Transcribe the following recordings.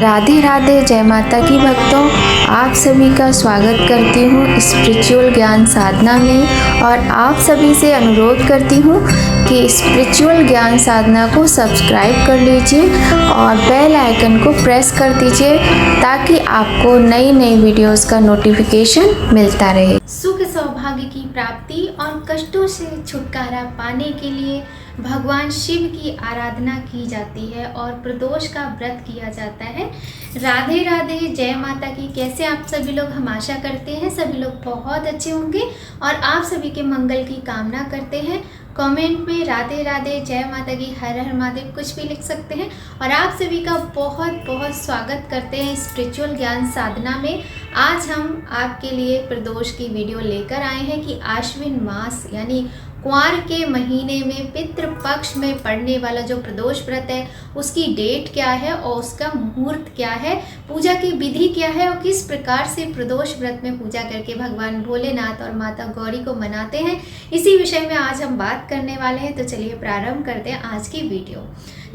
राधे राधे, जय माता की भक्तों। आप सभी का स्वागत करती हूँ स्पिरिचुअल ज्ञान साधना में और आप सभी से अनुरोध करती हूँ कि स्पिरिचुअल ज्ञान साधना को सब्सक्राइब कर लीजिए और बेल आइकन को प्रेस कर दीजिए ताकि आपको नई नई वीडियोस का नोटिफिकेशन मिलता रहे। सुख सौभाग्य की प्राप्ति और कष्टों से छुटकारा पाने के लिए भगवान शिव की आराधना की जाती है और प्रदोष का व्रत किया जाता है। राधे राधे, जय माता की। कैसे आप सभी लोग? हम आशा करते हैं सभी लोग बहुत अच्छे होंगे और आप सभी के मंगल की कामना करते हैं। कमेंट में राधे राधे, जय माता की, हर हर महादेव कुछ भी लिख सकते हैं। और आप सभी का बहुत बहुत स्वागत करते हैं स्पिरिचुअल ज्ञान साधना में। आज हम आपके लिए प्रदोष की वीडियो लेकर आए हैं कि आश्विन मास यानी कुंवार के महीने में पितृ पक्ष में पड़ने वाला जो प्रदोष व्रत है उसकी डेट क्या है और उसका मुहूर्त क्या है, पूजा की विधि क्या है और किस प्रकार से प्रदोष व्रत में पूजा करके भगवान भोलेनाथ और माता गौरी को मनाते हैं, इसी विषय में आज हम बात करने वाले हैं। तो चलिए प्रारंभ करते हैं आज की वीडियो।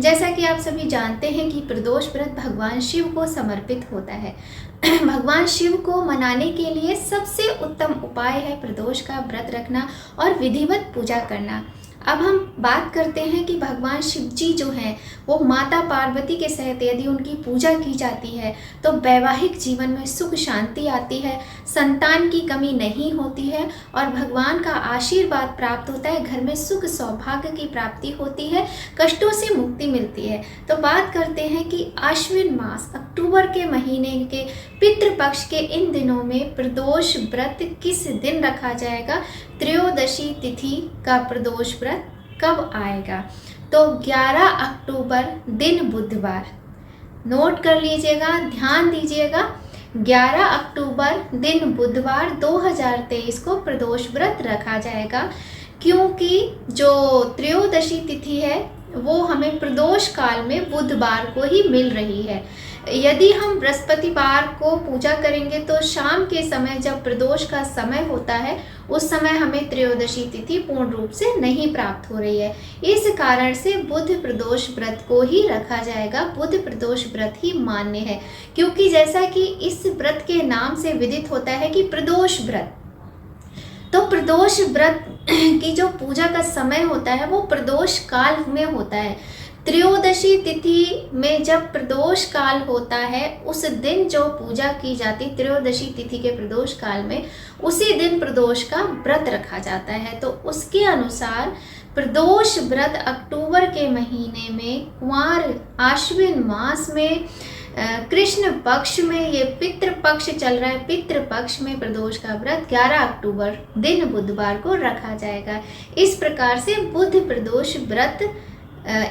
जैसा कि आप सभी जानते हैं कि प्रदोष व्रत भगवान शिव को समर्पित होता है। भगवान शिव को मनाने के लिए सबसे उत्तम उपाय है प्रदोष का व्रत रखना और विधिवत पूजा करना। अब हम बात करते हैं कि भगवान शिव जी जो हैं वो माता पार्वती के सहित यदि उनकी पूजा की जाती है तो वैवाहिक जीवन में सुख शांति आती है, संतान की कमी नहीं होती है और भगवान का आशीर्वाद प्राप्त होता है। घर में सुख सौभाग्य की प्राप्ति होती है, कष्टों से मुक्ति मिलती है। तो बात करते हैं कि आश्विन मास अक्टूबर के महीने के पितृपक्ष के इन दिनों में प्रदोष व्रत किस दिन रखा जाएगा, त्रयोदशी तिथि का प्रदोष व्रत कब आएगा। तो 11 अक्टूबर दिन बुधवार, नोट कर लीजिएगा, ध्यान दीजिएगा। 11 अक्टूबर दिन बुधवार 2023 को प्रदोष व्रत रखा जाएगा, क्योंकि जो त्रयोदशी तिथि है वो हमें प्रदोष काल में बुधवार को ही मिल रही है। यदि हम बृहस्पतिवार को पूजा करेंगे तो शाम के समय जब प्रदोष का समय होता है उस समय हमें त्रयोदशी तिथि पूर्ण रूप से नहीं प्राप्त हो रही है। इस कारण से बुध प्रदोष व्रत को ही रखा जाएगा। बुध प्रदोष व्रत ही मान्य है, क्योंकि जैसा कि इस व्रत के नाम से विदित होता है कि प्रदोष व्रत, तो प्रदोष व्रत की जो पूजा का समय होता है वो प्रदोष काल में होता है। त्रयोदशी तिथि में जब प्रदोष काल होता है उस दिन जो पूजा की जाती त्रयोदशी तिथि के प्रदोष काल में, उसी दिन प्रदोष का व्रत रखा जाता है। तो उसके अनुसार प्रदोष व्रत अक्टूबर के महीने में कुंवार आश्विन मास में कृष्ण पक्ष में, ये पितृ पक्ष चल रहा है, पितृ पक्ष में प्रदोष का व्रत 11 अक्टूबर दिन बुधवार को रखा जाएगा। इस प्रकार से बुध प्रदोष व्रत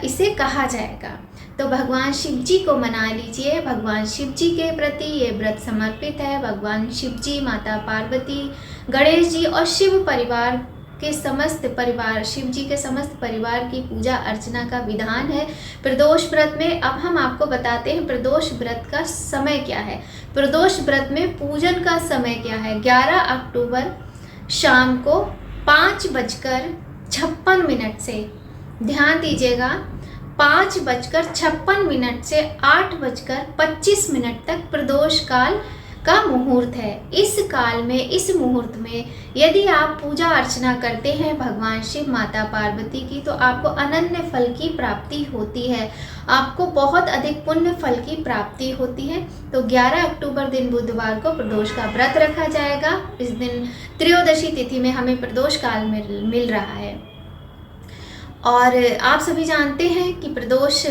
इसे कहा जाएगा। तो भगवान शिव जी को मना लीजिए। भगवान शिव जी के प्रति ये व्रत समर्पित है। भगवान शिव जी, माता पार्वती, गणेश जी और शिव परिवार के समस्त परिवार, शिव जी के समस्त परिवार की पूजा अर्चना का विधान है प्रदोष व्रत में। अब हम आपको बताते हैं प्रदोष व्रत का समय क्या है। प्रदोष व्रत में पूजन का समय क्या है। 11 अक्टूबर शाम को 5:56 से, ध्यान दीजिएगा, 5:56 से 8:25 तक प्रदोष काल का मुहूर्त है। इस काल में, इस मुहूर्त में यदि आप पूजा अर्चना करते हैं भगवान शिव, माता पार्वती की, तो आपको अनन्य फल की प्राप्ति होती है, आपको बहुत अधिक पुण्य फल की प्राप्ति होती है। तो 11 अक्टूबर दिन बुधवार को प्रदोष का व्रत रखा जाएगा। इस दिन त्रयोदशी तिथि में हमें प्रदोष काल मिल रहा है। और आप सभी जानते हैं कि प्रदोष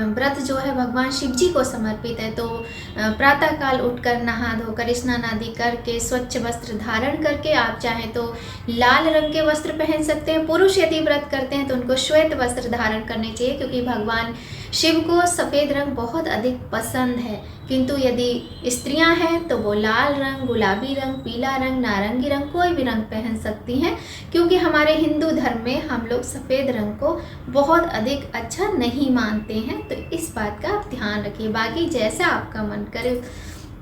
व्रत जो है भगवान शिव जी को समर्पित है। तो प्रातःकाल उठकर नहा धोकर स्नान आदि करके स्वच्छ वस्त्र धारण करके, आप चाहें तो लाल रंग के वस्त्र पहन सकते हैं। पुरुष यदि व्रत करते हैं तो उनको श्वेत वस्त्र धारण करने चाहिए, क्योंकि भगवान शिव को सफ़ेद रंग बहुत अधिक पसंद है। किंतु यदि स्त्रियां हैं तो वो लाल रंग, गुलाबी रंग, पीला रंग, नारंगी रंग, कोई भी रंग पहन सकती हैं, क्योंकि हमारे हिंदू धर्म में हम लोग सफ़ेद रंग को बहुत अधिक अच्छा नहीं मानते हैं। तो इस बात का आप ध्यान रखिए। बाकी जैसा आपका मन करे,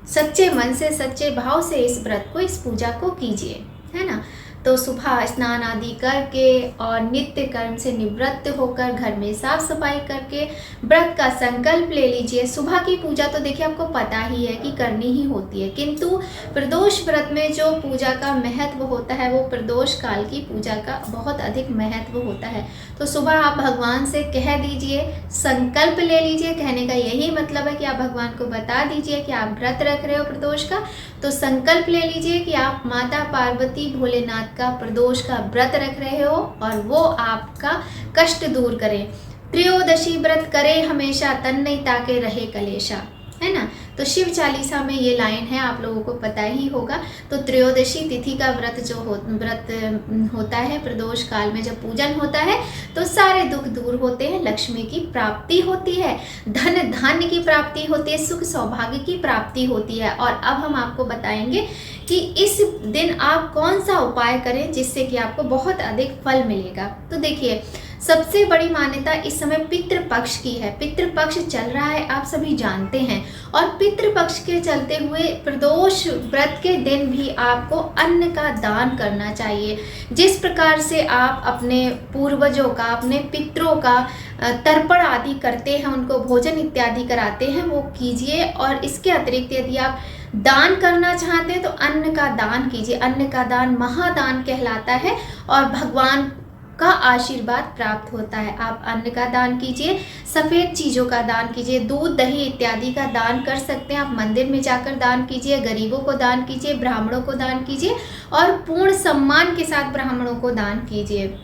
सच्चे मन से, सच्चे भाव से इस व्रत को, इस पूजा को कीजिए, है ना। तो सुबह स्नान आदि करके और नित्य कर्म से निवृत्त होकर घर में साफ सफाई करके व्रत का संकल्प ले लीजिए। सुबह की पूजा तो देखिए आपको पता ही है कि करनी ही होती है, किंतु प्रदोष व्रत में जो पूजा का महत्व होता है वो प्रदोष काल की पूजा का बहुत अधिक महत्व होता है। तो सुबह आप भगवान से कह दीजिए, संकल्प ले लीजिए। कहने का यही मतलब है कि आप भगवान को बता दीजिए कि आप व्रत रख रहे हो प्रदोष का, तो संकल्प ले लीजिए कि आप माता पार्वती भोलेनाथ का प्रदोष का व्रत रख रहे हो और वो आपका कष्ट दूर करें। त्रयोदशी व्रत करे हमेशा, तन नहीं ताके रहे कलेशा, है ना। तो शिव चालीसा में ये लाइन है, आप लोगों को पता ही होगा। तो त्रयोदशी तिथि का व्रत जो व्रत होता है प्रदोष काल में, जब पूजन होता है तो सारे दुख दूर होते हैं, लक्ष्मी की प्राप्ति होती है, धन धान्य की प्राप्ति होती है, सुख सौभाग्य की प्राप्ति होती है। और अब हम आपको बताएंगे कि इस दिन आप कौन सा उपाय करें जिससे कि आपको बहुत अधिक फल मिलेगा। तो देखिए, सबसे बड़ी मान्यता इस समय पितृपक्ष की है। पितृपक्ष चल रहा है, आप सभी जानते हैं, और पितृपक्ष के चलते हुए प्रदोष व्रत के दिन भी आपको अन्न का दान करना चाहिए। जिस प्रकार से आप अपने पूर्वजों का, अपने पितरों का तर्पण आदि करते हैं, उनको भोजन इत्यादि कराते हैं, वो कीजिए। और इसके अतिरिक्त यदि आप दान करना चाहते हैं तो अन्न का दान कीजिए। अन्न का दान महादान कहलाता है और भगवान का आशीर्वाद प्राप्त होता है। आप अन्न का दान कीजिए, सफ़ेद चीज़ों का दान कीजिए, दूध दही इत्यादि का दान कर सकते हैं। आप मंदिर में जाकर दान कीजिए, गरीबों को दान कीजिए, ब्राह्मणों को दान कीजिए और पूर्ण सम्मान के साथ ब्राह्मणों को दान कीजिए।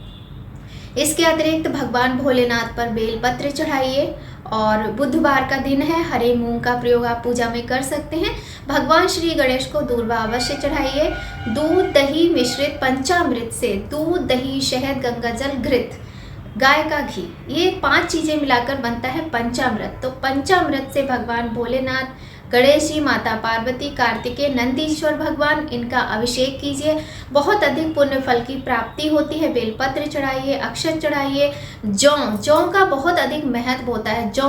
इसके अतिरिक्त भगवान भोलेनाथ पर बेलपत्र चढ़ाइए। और बुधवार का दिन है, हरे मूंग का प्रयोग आप पूजा में कर सकते हैं। भगवान श्री गणेश को दूर्वा अवश्य चढ़ाइए। दूध दही मिश्रित पंचामृत से, दूध दही शहद गंगाजल घृत गाय का घी, ये 5 चीज़ें मिलाकर बनता है पंचामृत। तो पंचामृत से भगवान भोलेनाथ, गणेश जी, माता पार्वती, कार्तिकेय, नंदीश्वर भगवान, इनका अभिषेक कीजिए। बहुत अधिक पुण्य फल की प्राप्ति होती है। बेलपत्र चढ़ाइए, अक्षत चढ़ाइए। जौ का बहुत अधिक महत्व होता है। जौ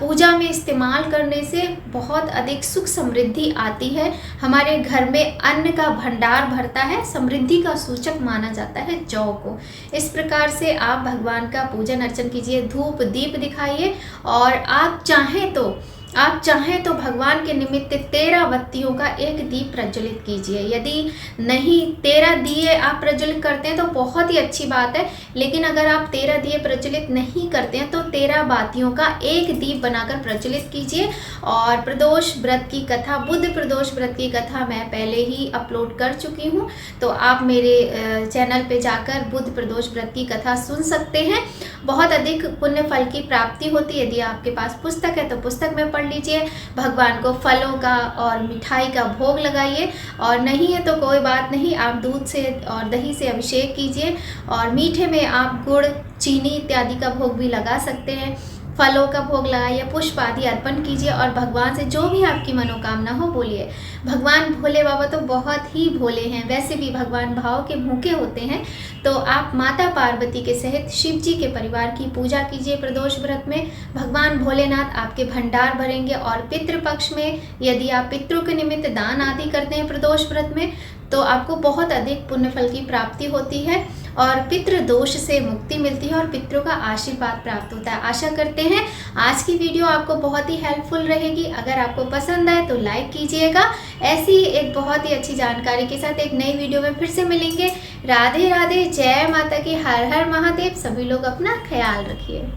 पूजा में इस्तेमाल करने से बहुत अधिक सुख समृद्धि आती है। हमारे घर में अन्न का भंडार भरता है, समृद्धि का सूचक माना जाता है जौ को। इस प्रकार से आप भगवान का पूजन अर्चन कीजिए, धूप दीप दिखाइए। और आप चाहें तो भगवान के निमित्त 13 बत्तियों का एक दीप प्रज्वलित कीजिए। यदि नहीं 13 दिए आप प्रज्वलित करते हैं तो बहुत ही अच्छी बात है, लेकिन अगर आप 13 दिए प्रज्वलित नहीं करते हैं तो 13 बातियों का एक दीप बनाकर प्रज्वलित कीजिए। और प्रदोष व्रत की कथा, बुध प्रदोष व्रत की कथा मैं पहले ही अपलोड कर चुकी हूँ, तो आप मेरे चैनल पे जाकर बुध प्रदोष व्रत की कथा सुन सकते हैं। बहुत अधिक पुण्य फल की प्राप्ति होती है। यदि आपके पास पुस्तक है तो पुस्तक में पढ़ लीजिए। भगवान को फलों का और मिठाई का भोग लगाइए, और नहीं है तो कोई बात नहीं, आप दूध से और दही से अभिषेक कीजिए। और मीठे में आप गुड़, चीनी इत्यादि का भोग भी लगा सकते हैं। फलों का भोग लगाइए, पुष्प आदि अर्पण कीजिए और भगवान से जो भी आपकी मनोकामना हो बोलिए। भगवान भोले बाबा तो बहुत ही भोले हैं, वैसे भी भगवान भाव के भूखे होते हैं। तो आप माता पार्वती के सहित शिव जी के परिवार की पूजा कीजिए प्रदोष व्रत में। भगवान भोलेनाथ आपके भंडार भरेंगे। और पितृपक्ष में यदि आप पितरों के निमित्त दान आदि करते हैं प्रदोष व्रत में, तो आपको बहुत अधिक पुण्य फल की प्राप्ति होती है और पितृ दोष से मुक्ति मिलती है और पितरों का आशीर्वाद प्राप्त होता है। आशा करते हैं आज की वीडियो आपको बहुत ही हेल्पफुल रहेगी। अगर आपको पसंद आए तो लाइक कीजिएगा। ऐसी ही एक बहुत ही अच्छी जानकारी के साथ एक नई वीडियो में फिर से मिलेंगे। राधे राधे, जय माता की, हर हर महादेव। सभी लोग अपना ख्याल रखिए।